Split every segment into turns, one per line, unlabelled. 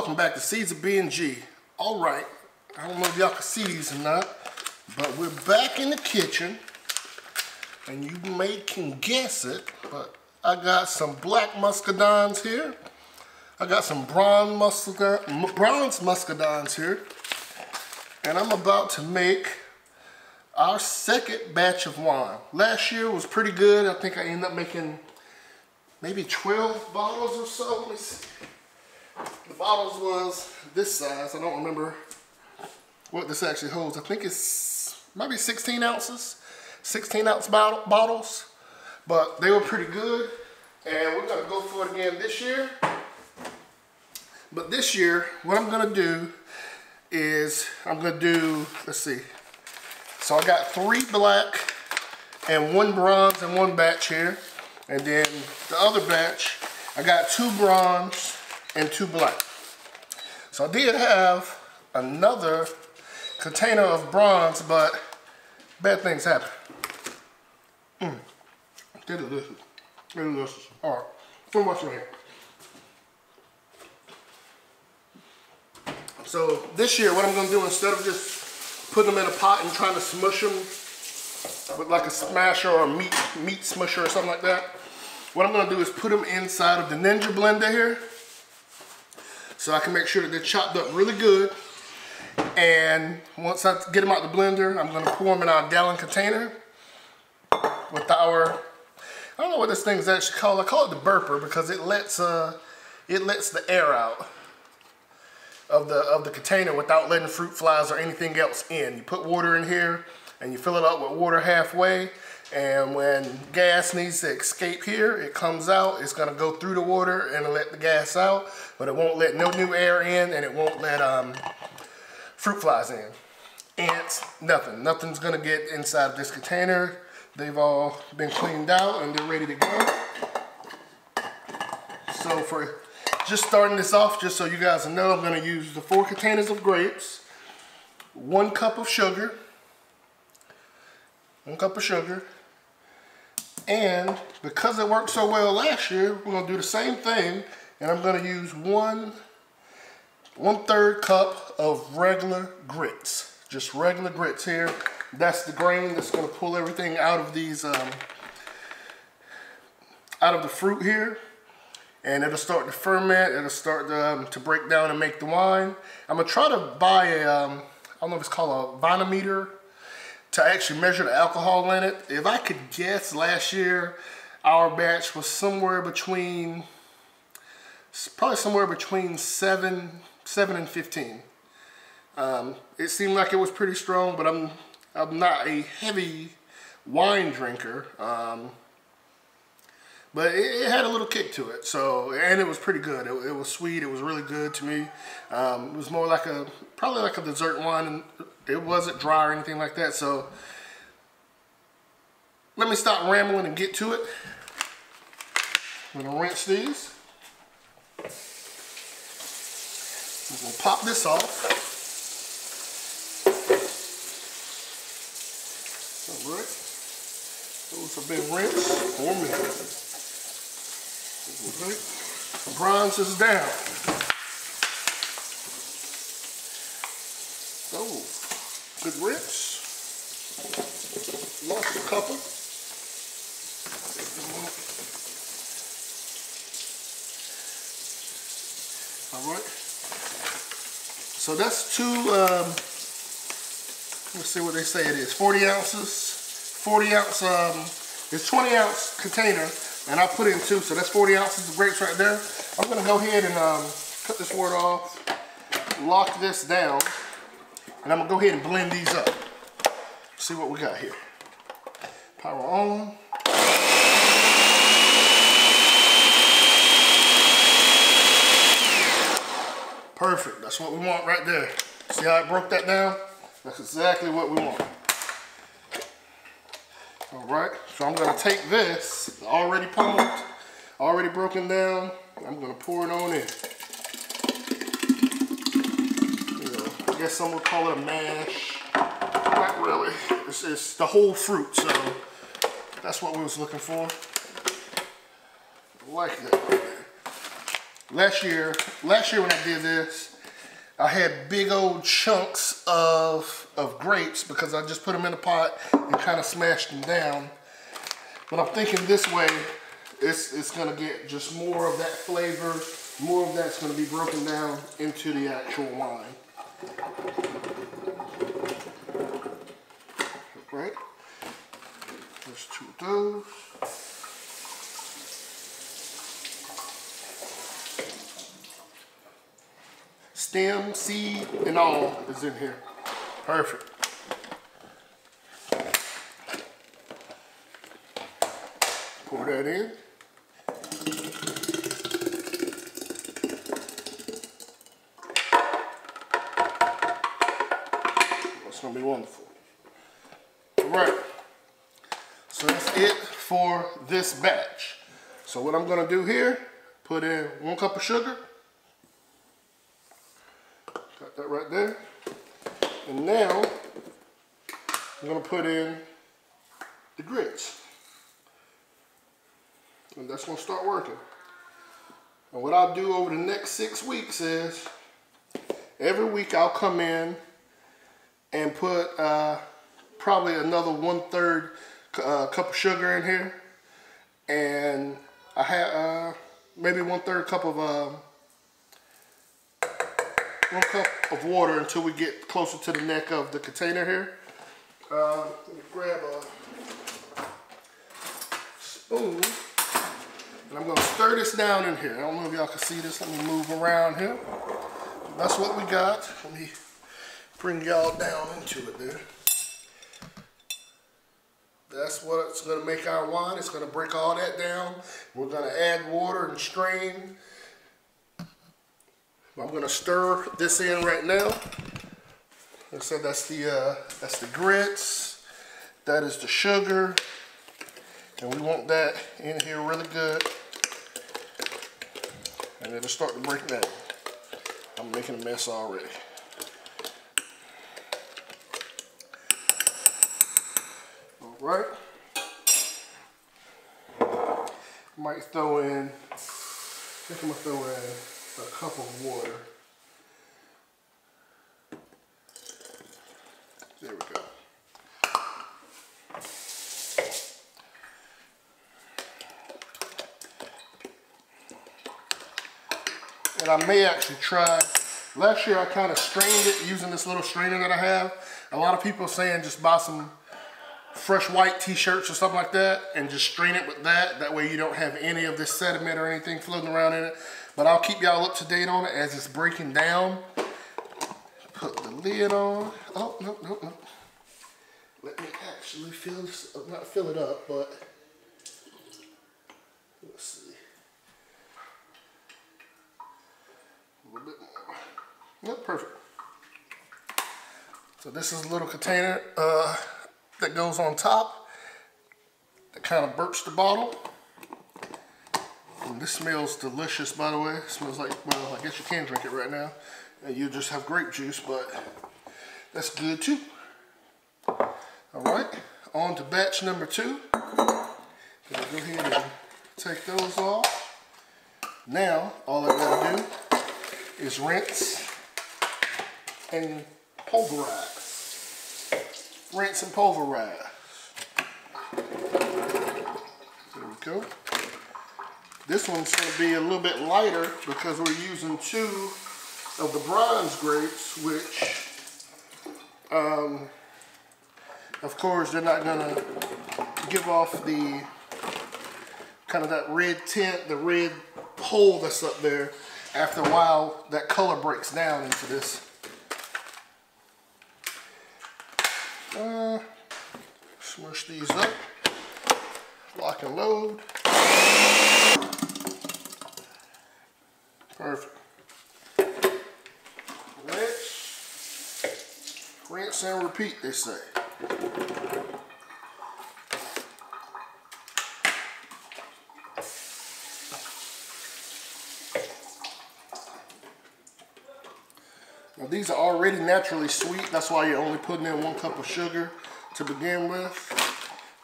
welcome back to Seeds of B&G. All right, I don't know if y'all can see these or not, but we're back in the kitchen, and you can guess it, but I got some black muscadines here. I got some bronze muscadines here, and I'm about to make our second batch of wine. Last year was pretty good. I think I ended up making maybe 12 bottles or so. Let me see. The bottles was this size. I don't remember what this actually holds. I think it's maybe 16 ounces, 16-ounce bottles, but they were pretty good. And we're gonna go for it again this year. But this year, what I'm gonna do is let's see. So I got 3 black and 1 bronze in one batch here. And then the other batch, I got 2 bronze and 2 black. So I did have another container of bronze, but bad things happen. Delicious. All right, so much in here. So this year, what I'm gonna do, instead of just putting them in a pot and trying to smush them with like a smasher or a meat smusher or something like that, what I'm gonna do is put them inside of the Ninja blender here, so I can make sure that they're chopped up really good. And once I get them out the blender, I'm gonna pour them in our gallon container with our, I don't know what this thing is actually called. I call it the burper because it lets the air out of the container without letting fruit flies or anything else in. You put water in here and you fill it up with water halfway, and when gas needs to escape here, it comes out. It's gonna go through the water and let the gas out, but it won't let no new air in, and it won't let fruit flies in. Ants, nothing. Nothing's gonna get inside of this container. They've all been cleaned out and they're ready to go. So for just starting this off, just so you guys know, I'm gonna use the 4 containers of grapes, 1 cup of sugar, 1 cup of sugar, and because it worked so well last year, we're gonna do the same thing, and I'm gonna use 1/3 cup of regular grits. Just regular grits here. That's the grain that's gonna pull everything out of these, out of the fruit here. And it'll start to ferment, it'll start to break down and make the wine. I'm gonna try to buy a, I don't know if it's called a vinometer, to actually measure the alcohol in it. If I could guess, last year, our batch was somewhere between, probably somewhere between 7 and 15. It seemed like it was pretty strong, but I'm not a heavy wine drinker. But it had a little kick to it, so, and it was pretty good. It was sweet. It was really good to me. It was more like probably like a dessert wine, and it wasn't dry or anything like that. So let me stop rambling and get to it. I'm gonna rinse these. I'm gonna pop this off. All right. Those have been rinsed for me. Right. Bronze is down. Oh, good rinse. Lost a couple. All right. So that's 2. Let's see what they say it is. 40 ounces. 40 ounce. It's 20 ounce container. And I put in 2, so that's 40 ounces of grapes right there. I'm gonna go ahead and cut this water off, lock this down, and I'm gonna go ahead and blend these up. See what we got here. Power on. Perfect, that's what we want right there. See how I broke that down? That's exactly what we want. All right, so I'm gonna take this, already pumped, already broken down, I'm gonna pour it on in. I guess some would call it a mash. Not really, it's the whole fruit, so that's what we was looking for. I like that. last year when I did this, I had big old chunks of grapes because I just put them in a pot and kind of smashed them down. But I'm thinking this way, it's gonna get just more of that flavor, more of that's gonna be broken down into the actual wine. Right? There's 2 of those. Stem, seed, and all is in here. Perfect. Pour that in. That's gonna be wonderful. All right. So that's it for this batch. So what I'm gonna do here, put in 1 cup of sugar. Got that right there. And now, I'm gonna put in the grits. And that's gonna start working. And what I'll do over the next 6 weeks is, every week I'll come in and put probably another 1/3 cup of sugar in here. And I have maybe 1/3 cup of 1 cup of water until we get closer to the neck of the container here. Let me grab a spoon. And I'm gonna stir this down in here. I don't know if y'all can see this. Let me move around here. That's what we got. Let me bring y'all down into it there. That's what's gonna make our wine. It's gonna break all that down. We're gonna add water and strain. I'm gonna stir this in right now. Like I said, that's the grits. That is the sugar. And we want that in here really good. And it'll start to break down. I'm making a mess already. All right. Might throw in, I think I'm gonna throw in a cup of water. There we go. And I may actually try, last year I kind of strained it using this little strainer that I have. A lot of people are saying just buy some fresh white t-shirts or something like that and just strain it with that. That way you don't have any of this sediment or anything floating around in it. But I'll keep y'all up to date on it as it's breaking down. Put the lid on. Oh, no. Let me actually fill this, not fill it up, but let's see. A little bit more. Yep, perfect. So this is a little container that goes on top that kind of burps the bottle. And this smells delicious, by the way. It smells like, well, I guess you can drink it right now. And you just have grape juice, but that's good too. All right, on to batch number 2. I'll go ahead and take those off. Now, all I gotta do is rinse and pulverize. Rinse and pulverize. There we go. This one's going to be a little bit lighter because we're using 2 of the bronze grapes, which, of course, they're not going to give off the kind of that red tint, the red hole that's up there. After a while, that color breaks down into this. Smush these up. Lock and load. Perfect. Rinse and repeat, they say. Now these are already naturally sweet. That's why you're only putting in 1 cup of sugar to begin with.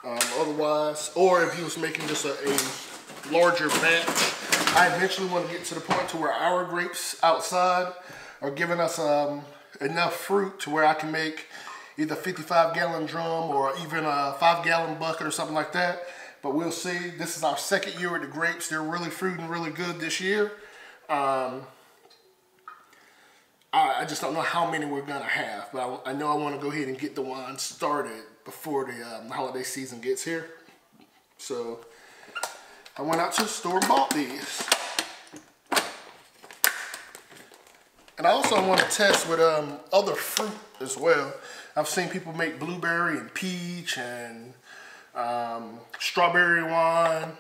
Otherwise, or if you was making just a larger batch, I eventually want to get to the point to where our grapes outside are giving us enough fruit to where I can make either 55-gallon drum or even a 5-gallon bucket or something like that. But we'll see. This is our second year with the grapes. They're really fruiting really good this year. I just don't know how many we're gonna have, but I know I want to go ahead and get the wine started before the holiday season gets here. So I went out to the store and bought these. And I also want to test with other fruit as well. I've seen people make blueberry and peach and strawberry wine.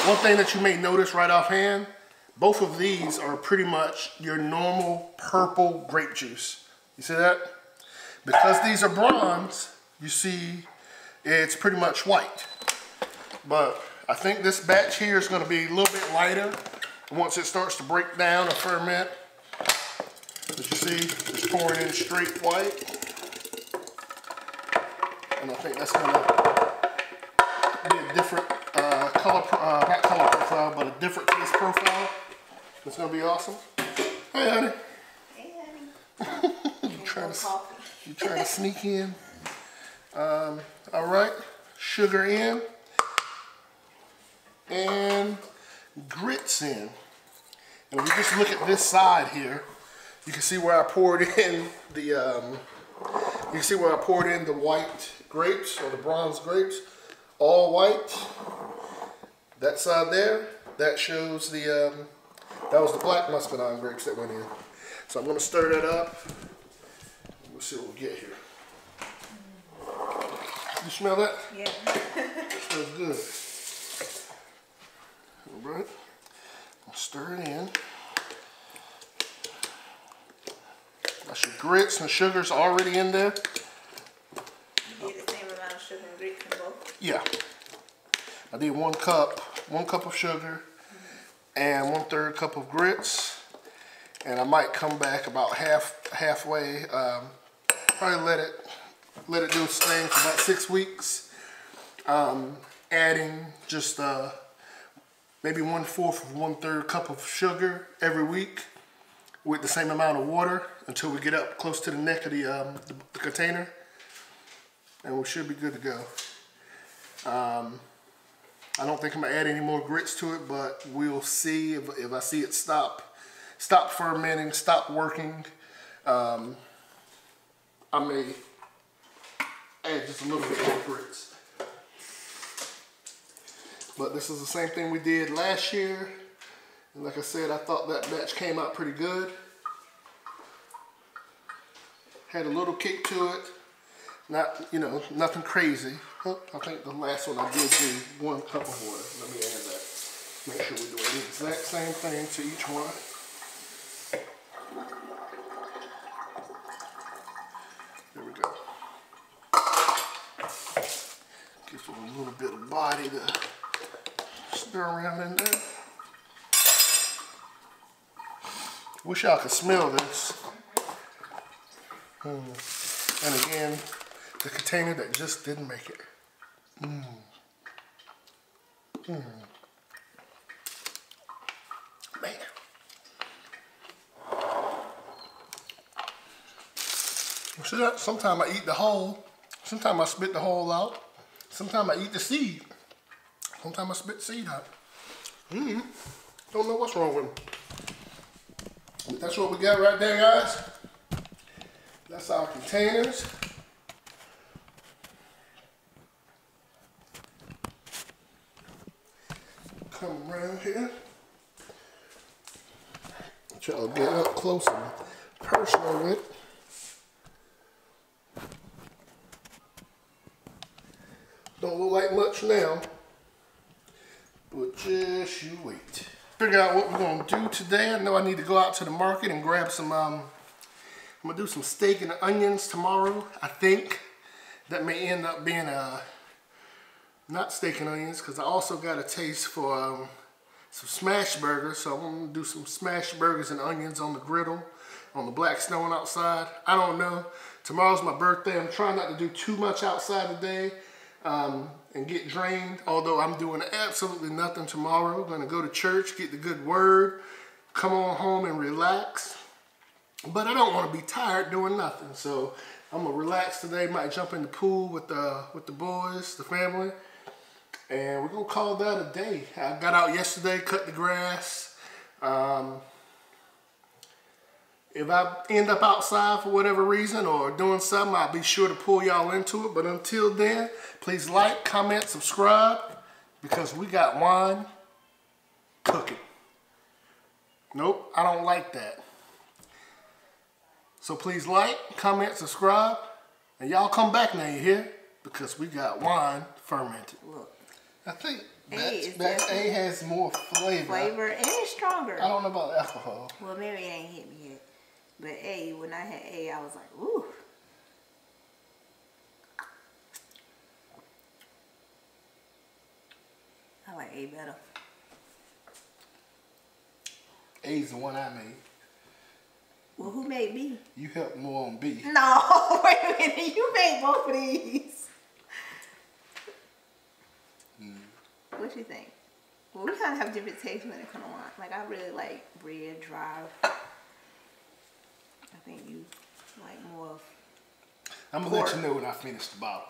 One thing that you may notice right offhand, both of these are pretty much your normal purple grape juice. You see that? Because these are bronze, you see it's pretty much white. But I think this batch here is going to be a little bit lighter once it starts to break down or ferment. As you see, it's pouring in straight white. And I think that's going to be a different not color profile, but a different taste profile. It's going to be awesome. Hey, honey.
Hey, honey.
You trying to sneak in. All right, sugar in. And grits in. And if you just look at this side here, you can see where I poured in the white grapes or the bronze grapes, all white. That side there, that shows that was the black Muscadine grapes that went in. So I'm going to stir that up. We'll see what we get here. You smell that?
Yeah.
It smells good. All right. I'll stir it in. That's your grits and the sugar's already in there.
You did the same amount of sugar and grits in both?
Yeah. I did 1 cup of sugar and 1/3 cup of grits. And I might come back about halfway. Probably let it do its thing for about 6 weeks. Adding just maybe 1/4 of 1/3 cup of sugar every week with the same amount of water until we get up close to the neck of the container, and we should be good to go. I don't think I'm gonna add any more grits to it, but we'll see if I see it stop fermenting, stop working. I may add just a little bit more grits. But this is the same thing we did last year. And like I said, I thought that batch came out pretty good. Had a little kick to it. Not, nothing crazy. I think the last one I did do 1 cup of water. Let me add that. Make sure we're doing the exact same thing to each one. There we go. Gives it a little bit of body to stir around in there. Wish y'all could smell this. And again, the container that just didn't make it. Man. See that? Sometimes I eat the whole. Sometimes I spit the whole out. Sometimes I eat the seed. Sometimes I spit the seed out. Don't know what's wrong with them. But that's what we got right there, guys. That's our containers. Come around here. Try to get up close and personal with it. Don't look like much now, but just you wait. Figure out what we're gonna do today. I know I need to go out to the market and grab some, I'm gonna do some steak and onions tomorrow. I think that may end up being not steak and onions, because I also got a taste for some smash burgers. So I'm gonna do some smash burgers and onions on the griddle on the black snowing outside. I don't know. Tomorrow's my birthday. I'm trying not to do too much outside today and get drained. Although I'm doing absolutely nothing tomorrow. I'm going to go to church, get the good word, come on home and relax. But I don't want to be tired doing nothing. So I'm going to relax today. Might jump in the pool with the boys, the family. And we're going to call that a day. I got out yesterday, cut the grass. If I end up outside for whatever reason or doing something, I'll be sure to pull y'all into it. But until then, please like, comment, subscribe, because we got wine cooking. Nope, I don't like that. So please like, comment, subscribe, and y'all come back now, you hear? Because we got wine fermented. Look, I think that A has more flavor.
And it's stronger.
I don't know about alcohol.
Well, maybe it ain't hit me yet. But A, when I had A, I was like, ooh. I like A better.
A's the one I made.
Well, who made B?
You helped more on B.
No, wait a minute. You made both of these. What you think? Well, we kind of have different tastes when it comes to wine. Like, I really like red, dry. I think you like more of
I'm going to let you know when I finish the bottle.